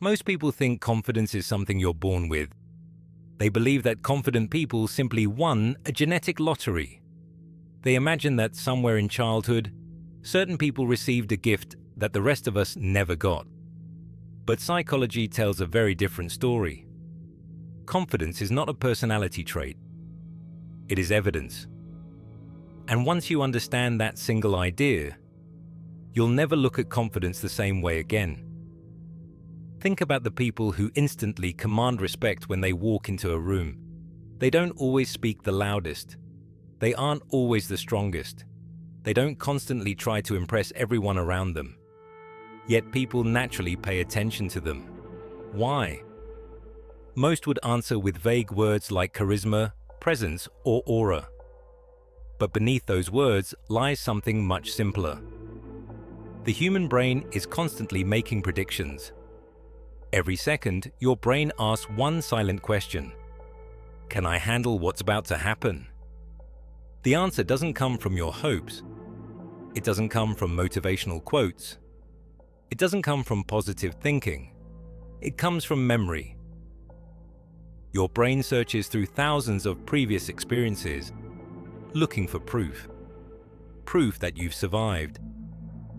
Most people think confidence is something you're born with. They believe that confident people simply won a genetic lottery. They imagine that somewhere in childhood, certain people received a gift that the rest of us never got. But psychology tells a very different story. Confidence is not a personality trait. It is evidence. And once you understand that single idea, you'll never look at confidence the same way again. Think about the people who instantly command respect when they walk into a room. They don't always speak the loudest. They aren't always the strongest. They don't constantly try to impress everyone around them. Yet people naturally pay attention to them. Why? Most would answer with vague words like charisma, presence, or aura. But beneath those words lies something much simpler. The human brain is constantly making predictions. Every second, your brain asks one silent question. Can I handle what's about to happen? The answer doesn't come from your hopes. It doesn't come from motivational quotes. It doesn't come from positive thinking. It comes from memory. Your brain searches through thousands of previous experiences, looking for proof. Proof that you've survived.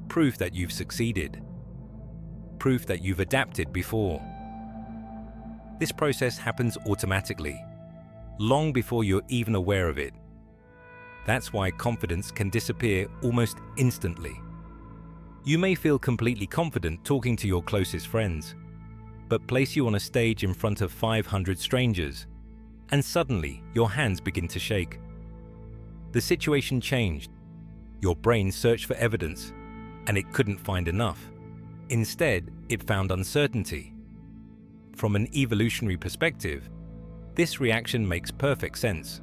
Proof that you've succeeded. Proof that you've adapted before. This process happens automatically, long before you're even aware of it. That's why confidence can disappear almost instantly. You may feel completely confident talking to your closest friends, but place you on a stage in front of 500 strangers, and suddenly your hands begin to shake. The situation changed. Your brain searched for evidence, and it couldn't find enough. Instead, it found uncertainty. From an evolutionary perspective, this reaction makes perfect sense.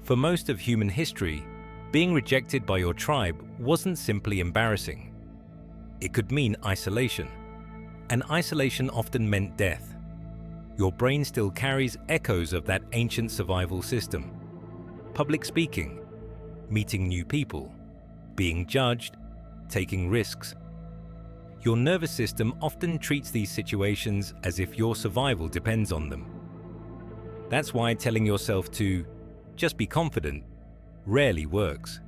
For most of human history, being rejected by your tribe wasn't simply embarrassing. It could mean isolation, and isolation often meant death. Your brain still carries echoes of that ancient survival system. Public speaking, meeting new people, being judged, taking risks. Your nervous system often treats these situations as if your survival depends on them. That's why telling yourself to just be confident rarely works.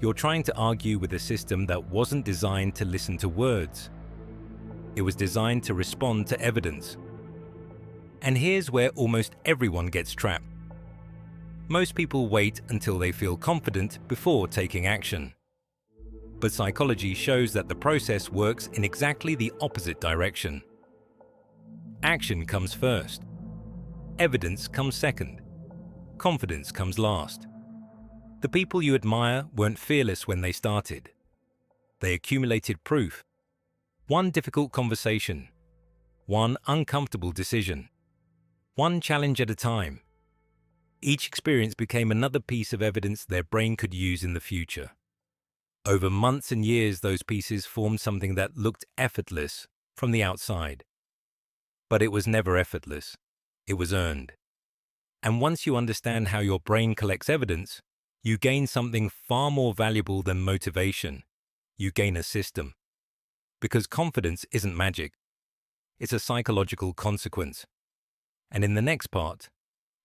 You're trying to argue with a system that wasn't designed to listen to words. It was designed to respond to evidence. And here's where almost everyone gets trapped. Most people wait until they feel confident before taking action. But psychology shows that the process works in exactly the opposite direction. Action comes first. Evidence comes second. Confidence comes last. The people you admire weren't fearless when they started. They accumulated proof. One difficult conversation. One uncomfortable decision. One challenge at a time. Each experience became another piece of evidence their brain could use in the future. Over months and years, those pieces formed something that looked effortless from the outside. But it was never effortless. It was earned. And once you understand how your brain collects evidence, you gain something far more valuable than motivation. You gain a system. Because confidence isn't magic. It's a psychological consequence. And in the next part,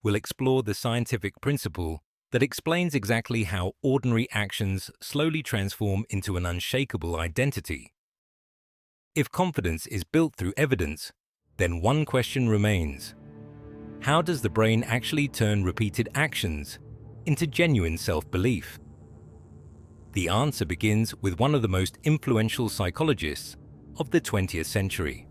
we'll explore the scientific principle that explains exactly how ordinary actions slowly transform into an unshakable identity. If confidence is built through evidence, then one question remains. How does the brain actually turn repeated actions into genuine self-belief? The answer begins with one of the most influential psychologists of the 20th century.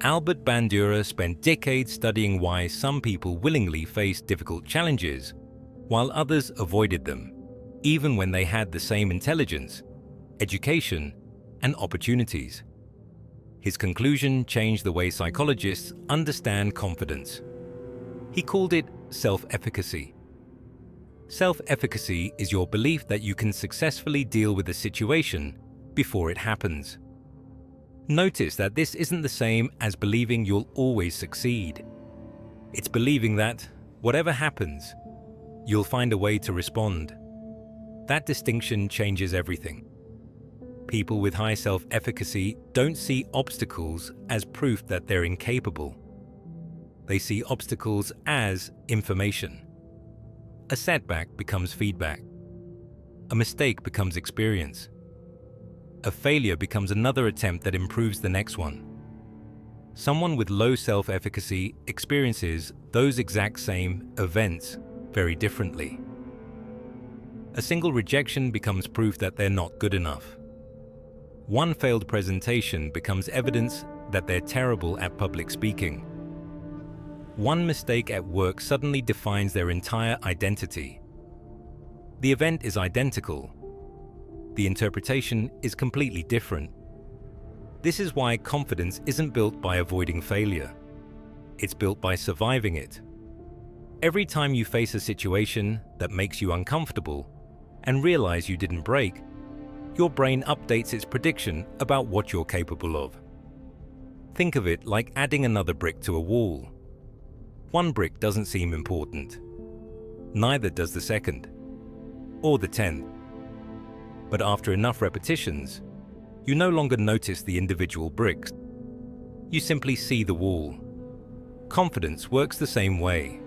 Albert Bandura spent decades studying why some people willingly faced difficult challenges while others avoided them, even when they had the same intelligence, education, and opportunities. His conclusion changed the way psychologists understand confidence. He called it self-efficacy. Self-efficacy is your belief that you can successfully deal with a situation before it happens. Notice that this isn't the same as believing you'll always succeed. It's believing that, whatever happens, you'll find a way to respond. That distinction changes everything. People with high self-efficacy don't see obstacles as proof that they're incapable. They see obstacles as information. A setback becomes feedback. A mistake becomes experience. A failure becomes another attempt that improves the next one. Someone with low self-efficacy experiences those exact same events very differently. A single rejection becomes proof that they're not good enough. One failed presentation becomes evidence that they're terrible at public speaking. One mistake at work suddenly defines their entire identity. The event is identical. The interpretation is completely different. This is why confidence isn't built by avoiding failure. It's built by surviving it. Every time you face a situation that makes you uncomfortable and realize you didn't break, your brain updates its prediction about what you're capable of. Think of it like adding another brick to a wall. One brick doesn't seem important. Neither does the second, or the 10th. But after enough repetitions, you no longer notice the individual bricks. You simply see the wall. Confidence works the same way.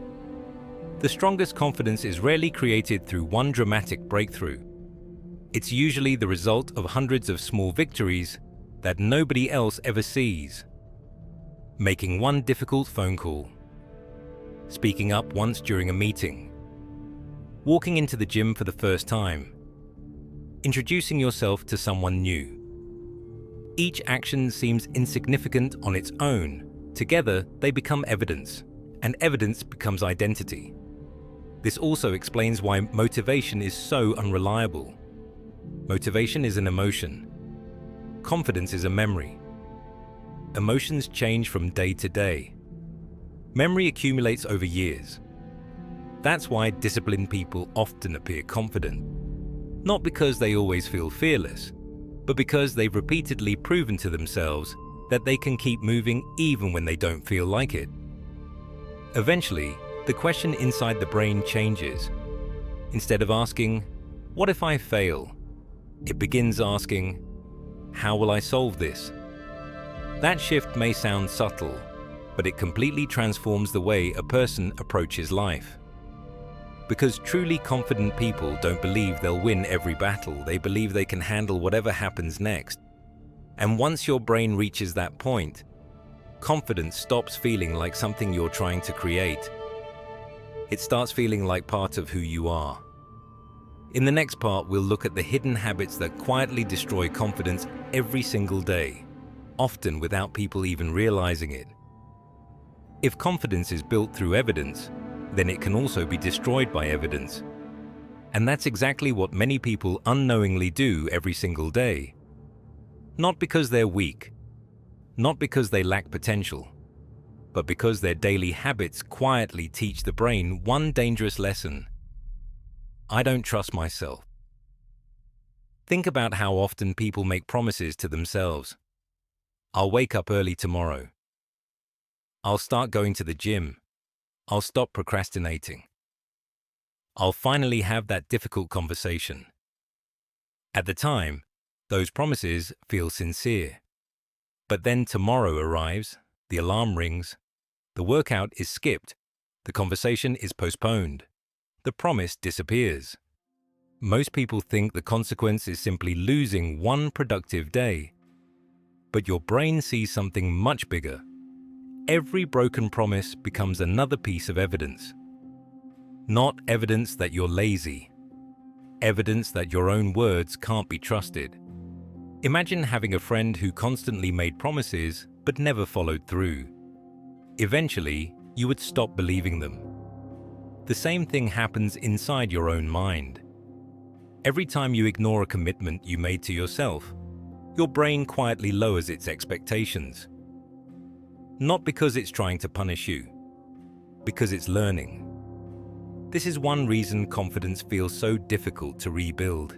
The strongest confidence is rarely created through one dramatic breakthrough. It's usually the result of hundreds of small victories that nobody else ever sees. Making one difficult phone call. Speaking up once during a meeting. Walking into the gym for the first time. Introducing yourself to someone new. Each action seems insignificant on its own. Together, they become evidence, and evidence becomes identity. This also explains why motivation is so unreliable. Motivation is an emotion. Confidence is a memory. Emotions change from day to day. Memory accumulates over years. That's why disciplined people often appear confident. Not because they always feel fearless, but because they've repeatedly proven to themselves that they can keep moving even when they don't feel like it. Eventually, the question inside the brain changes. Instead of asking, "What if I fail?" it begins asking, "How will I solve this?" That shift may sound subtle, but it completely transforms the way a person approaches life. Because truly confident people don't believe they'll win every battle, they believe they can handle whatever happens next. And once your brain reaches that point, confidence stops feeling like something you're trying to create. It starts feeling like part of who you are. In the next part, we'll look at the hidden habits that quietly destroy confidence every single day, often without people even realizing it. If confidence is built through evidence, then it can also be destroyed by evidence. And that's exactly what many people unknowingly do every single day. Not because they're weak, not because they lack potential, but because their daily habits quietly teach the brain one dangerous lesson: I don't trust myself. Think about how often people make promises to themselves. I'll wake up early tomorrow. I'll start going to the gym. I'll stop procrastinating. I'll finally have that difficult conversation. At the time, those promises feel sincere. But then tomorrow arrives, the alarm rings, the workout is skipped, the conversation is postponed, the promise disappears. Most people think the consequence is simply losing one productive day. But your brain sees something much bigger. Every broken promise becomes another piece of evidence. Not evidence that you're lazy. Evidence that your own words can't be trusted. Imagine having a friend who constantly made promises but never followed through. Eventually, you would stop believing them. The same thing happens inside your own mind. Every time you ignore a commitment you made to yourself, your brain quietly lowers its expectations. Not because it's trying to punish you, because it's learning. This is one reason confidence feels so difficult to rebuild.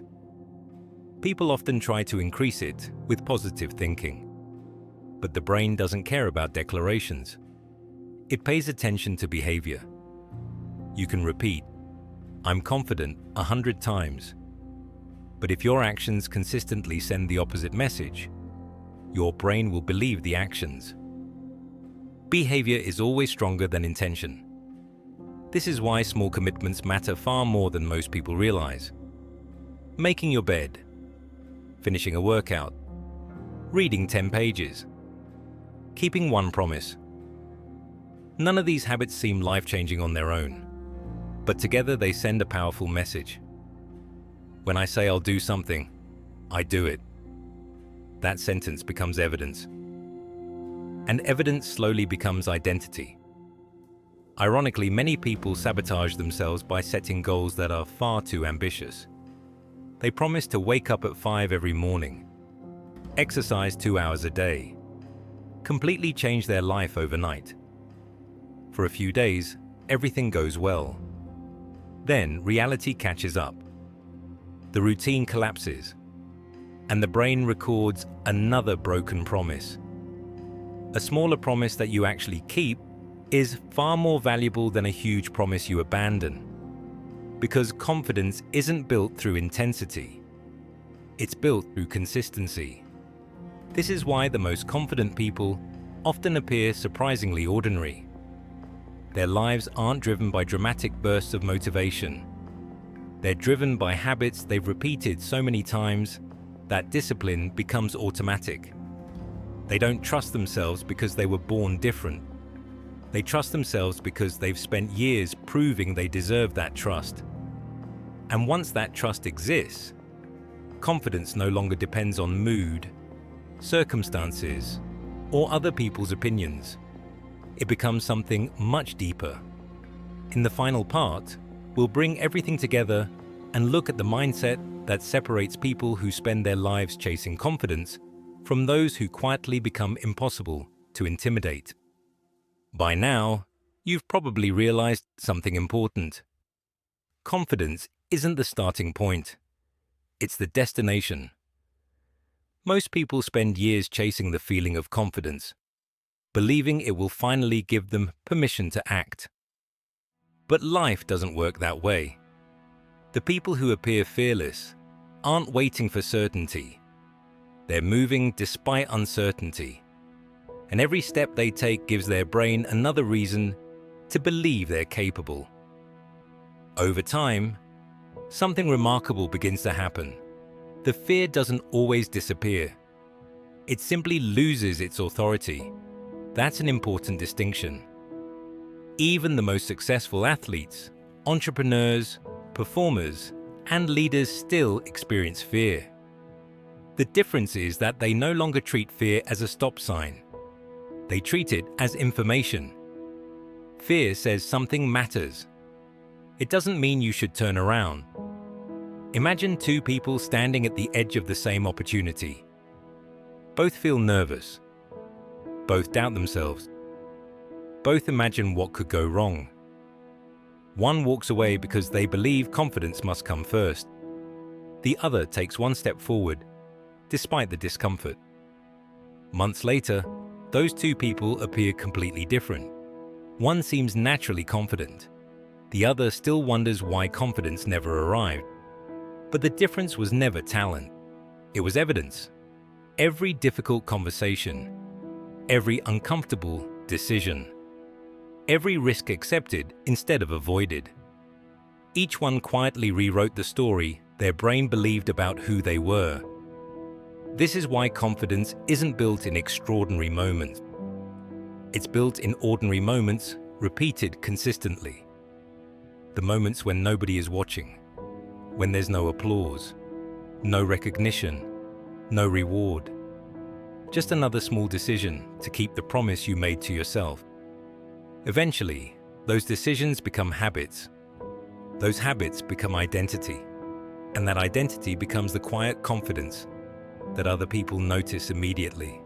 People often try to increase it with positive thinking. But the brain doesn't care about declarations. It pays attention to behavior. You can repeat, "I'm confident," 100 times. But if your actions consistently send the opposite message, your brain will believe the actions. Behavior is always stronger than intention. This is why small commitments matter far more than most people realize. Making your bed, finishing a workout, reading 10 pages, keeping one promise. None of these habits seem life-changing on their own, but together they send a powerful message. When I say I'll do something, I do it. That sentence becomes evidence. And evidence slowly becomes identity. Ironically, many people sabotage themselves by setting goals that are far too ambitious. They promise to wake up at 5 every morning, exercise 2 hours a day, completely change their life overnight. For a few days, everything goes well. Then reality catches up. The routine collapses, and the brain records another broken promise. A smaller promise that you actually keep is far more valuable than a huge promise you abandon. Because confidence isn't built through intensity. It's built through consistency. This is why the most confident people often appear surprisingly ordinary. Their lives aren't driven by dramatic bursts of motivation. They're driven by habits they've repeated so many times that discipline becomes automatic. They don't trust themselves because they were born different. They trust themselves because they've spent years proving they deserve that trust. And once that trust exists, confidence no longer depends on mood, circumstances, or other people's opinions. It becomes something much deeper. In the final part, we'll bring everything together and look at the mindset that separates people who spend their lives chasing confidence from those who quietly become impossible to intimidate. By now, you've probably realized something important. Confidence isn't the starting point. It's the destination. Most people spend years chasing the feeling of confidence, believing it will finally give them permission to act. But life doesn't work that way. The people who appear fearless aren't waiting for certainty. They're moving despite uncertainty. And every step they take gives their brain another reason to believe they're capable. Over time, something remarkable begins to happen. The fear doesn't always disappear. It simply loses its authority. That's an important distinction. Even the most successful athletes, entrepreneurs, performers, and leaders still experience fear. The difference is that they no longer treat fear as a stop sign. They treat it as information. Fear says something matters. It doesn't mean you should turn around. Imagine two people standing at the edge of the same opportunity. Both feel nervous. Both doubt themselves. Both imagine what could go wrong. One walks away because they believe confidence must come first. The other takes one step forward, despite the discomfort. Months later, those two people appear completely different. One seems naturally confident. The other still wonders why confidence never arrived. But the difference was never talent. It was evidence. Every difficult conversation, every uncomfortable decision, every risk accepted instead of avoided. Each one quietly rewrote the story their brain believed about who they were. This is why confidence isn't built in extraordinary moments. It's built in ordinary moments, repeated consistently. The moments when nobody is watching, when there's no applause, no recognition, no reward. Just another small decision to keep the promise you made to yourself. Eventually, those decisions become habits. Those habits become identity. And that identity becomes the quiet confidence that other people notice immediately.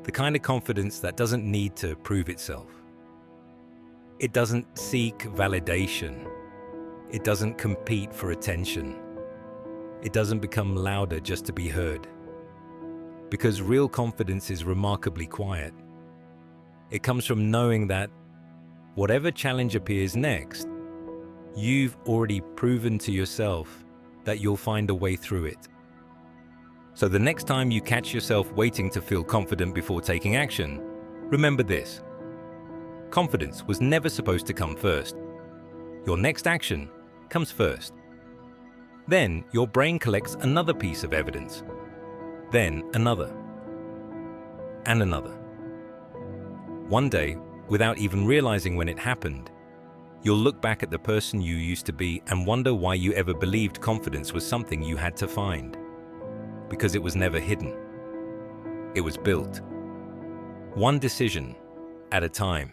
The kind of confidence that doesn't need to prove itself. It doesn't seek validation. It doesn't compete for attention. It doesn't become louder just to be heard. Because real confidence is remarkably quiet. It comes from knowing that whatever challenge appears next, you've already proven to yourself that you'll find a way through it. So the next time you catch yourself waiting to feel confident before taking action, remember this. Confidence was never supposed to come first. Your next action comes first. Then your brain collects another piece of evidence. Then another. And another. One day, without even realizing when it happened, you'll look back at the person you used to be and wonder why you ever believed confidence was something you had to find. Because it was never hidden. It was built. One decision at a time.